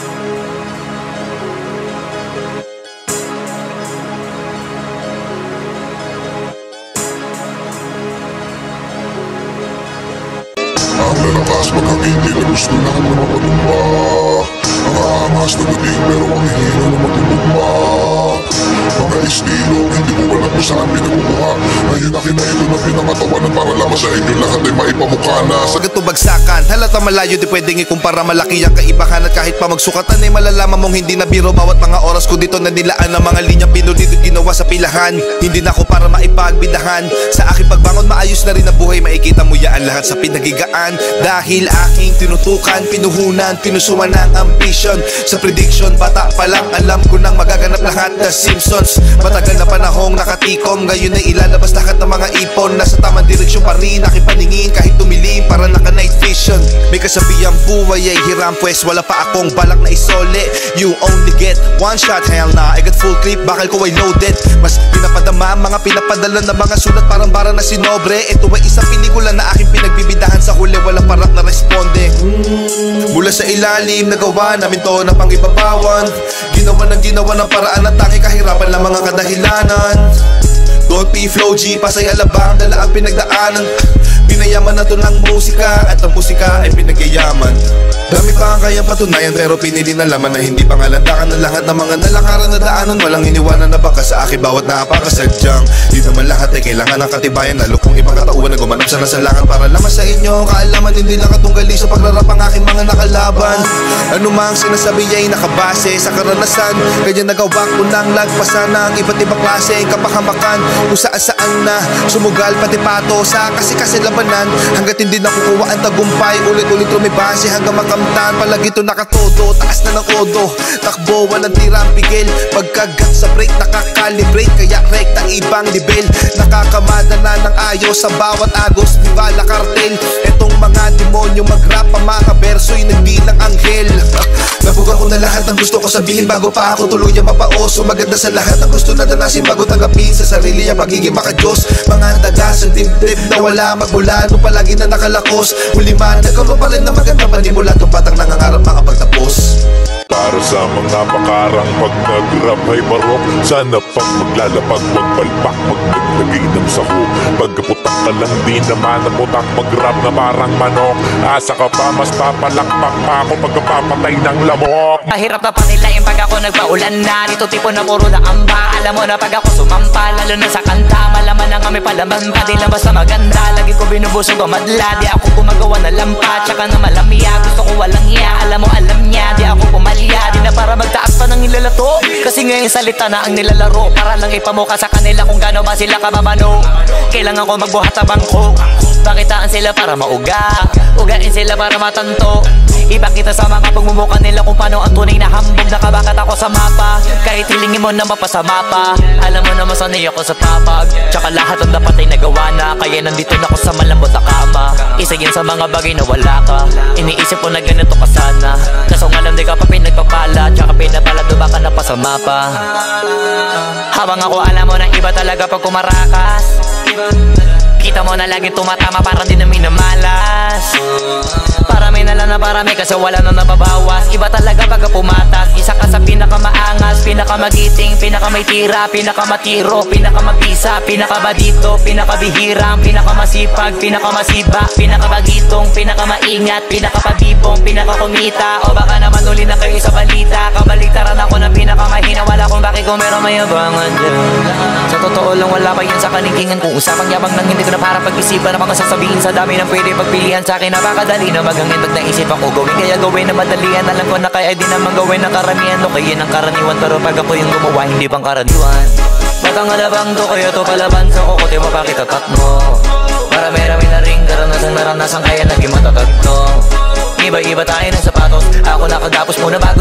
Ang lalakas magkakindi na gusto lang na mapatumba. Ang aangas na dating pero ang hihina na matulugma. Mga estilo, hindi ko alam kung saan pinagkukuha. Ngayon akin na ito na pinangatawanan para lamang sa inyo lahat ay maipamukha na. Pagkat bagsakan, halata malayo di pwedeng ikumpara. Malaki ang kaibahan at kahit pa magsukatan ay malalaman mong hindi na biro. Bawat mga oras ko dito na nilaan ang mga linyang pinunid at ginawa sa pilahan. Hindi na ako para maipagbidahan. Sa aking pagbangon maayos na rin ang buhay. Makikita mo yan lahat sa pinagigaan. Dahil aking tinutukan, pinuhunan, pinusuan ng ambition. Sa prediction, bata pa lang alam ko nang magaganap lahat na Simpsons. Matagal na panahong nakatikom, ngayon ay ilalabas lahat ng mga ipon. Nasa tamang direksyon pa rin aking paningin kahit tumilim para naka night vision. May kasabihang buhay ay hiram, pues wala pa akong balak na isole. You only get one shot, hell na, I got full clip, bakal ko ay loaded. Mas pinapadama, mga pinapadala na mga sulat parang bara na sinobre. Ito ay isang pelikula na aking pinagbibidahan, sa huli walang parak na responde. Mula sa ilalim, nagawa namin to na pangibabawan. Ginawa ng paraan na tangi kahirapan lang mga kadahilanan. Don't be flow G, pasay alabang, dala ang pinagdaanan. Pinayaman na to ng musika at ang musika ay pinagyayaman. Dami pa ang kayang patunayan pero pinili na laman na hindi pangalandakan ng lahat ng mga nalakaran na daanan. Walang iniwanan na baka sa akin bawat napakasadyang. Di naman lahat ay kailangan ng katibayan, lalo kung ibang katauhan na gumanap sa nasalangan para lamang sa inyo kaalaman. Hindi lang katunggali sa pagrarap ang aking mga nakalaban. Ano mang sinasabi ay nakabase sa karanasan, kaya nagawa ko nang lagpasan ng iba't ibang klase kapahamakan. Kung saan na sumugal pati pato sa kasi labanan. Hanggat hindi nakukuha ang tagumpay, ulit-ulit lumibase hanggang makamtan. Palagi ito nakatodo, taas na ng kodo, takbo, walang tirang pigil. Pagkagat sa break, nakakalibrate, kaya rekta ibang level. Nakakamada na ng ayos sa bawat agos, di bala kartel. Etong mga demonyo mag-rap, ang mga berso'y nagbilang anghel. Nabuga ko na lahat ng gusto ko sabihin bago pa ako tuluyang mapaoso. Maganda sa lahat ng gusto na danasin bago tanggapin sa sarili ang pagiging makajos. Mga daga sa dibdib na wala magmula nung palagi na nakalakos. Huli man, nagkaroon pa rin na maganda panimula itong batang nangangarap makapagtapos. Para sa mga makarang pag nag-rap ay barok, sana pag maglalapag, magpalpak, magdagdagay ng saho. Pagkaputak ka lang di naman naputak, mag-rap na parang manok. Asa ka pa, mas papalakpak pa ako pagkapapatay ng lamok. Mahirap na panilayin pag ako nagpaulan na. Dito tipo na puro na amba. Alam mo na pag ako sumampa, lalo na sa kanta. Malaman na nga may palaman pa, di lang basta maganda. Lagi ko binubusog ang madla, di ako gumagawa na lampa. Tsaka na malamya, gusto ko walang iya. Alam mo alam niya, di ako pumalya. Di na para magtaas pa ng ilalato, kasi ngayon salita na ang nilalaro. Para lang ipamuka sa kanila kung gano'n ba sila kababano. Kailangan ko magbuhat sa bangko, pakitaan sila para mauga, ugain sila para matanto. Ipakita sa mga pagmumuka nila kung paano ang tunay na hambog. Nakabakat ako sa mapa, kahit hilingin mo na mapasa mapa. Alam mo naman sanay ako sa papag, tsaka lahat ang dapat ay nagawa na. Kaya nandito na ako sa malambot na kama. Isa yan sa mga bagay na wala ka. Iniisip ko na ganito ka sana, kaso nga lang di ka pa pinagpapala. Tsaka pinapalado baka na pa sa mapa. Habang ako alam mo na iba talaga pag kumarakas. Kita mo na lagi tumatama parang di na minamalas. Parami na lang na parami kasi wala na nababawas. Iba talaga pagka pumatas, isa ka sa pinakamaangas, pinakamagiting, pinakamay tira, pinakamatiro, pinakamabisa, pinakabadito, pinakabihirang, pinakamasipag, pinakamasiba, pinakamagitong, pinakamaingat, pinakapabibong, pinakakumita. O baka naman uli na kayo sa balita, kabaliktaran ako ng pinakamahina. Wala kung bakit kung meron mayabangan dyan. Sa totoo lang wala pa yan sa kanikingan. Kung usapang yabang nang hindi ko na para pag-isipan ang mga sasabihin sa dami ng pwede pagpilihan. Sa akin napakadali na maghangin pag naisip ako gawin. Kaya gawin na madalian, alam ko na kaya di naman gawin ng karamihan. O kaya ng karaniwan, pero pag ako yung gumawa hindi pang karaniwan. Batang alabang to, kaya to palaban sa kukote mo pakitatat mo. Marami-rami na ring naranasan kaya naging matatag to. Iba-iba tayo ng sapatos, ako nakagapos muna bago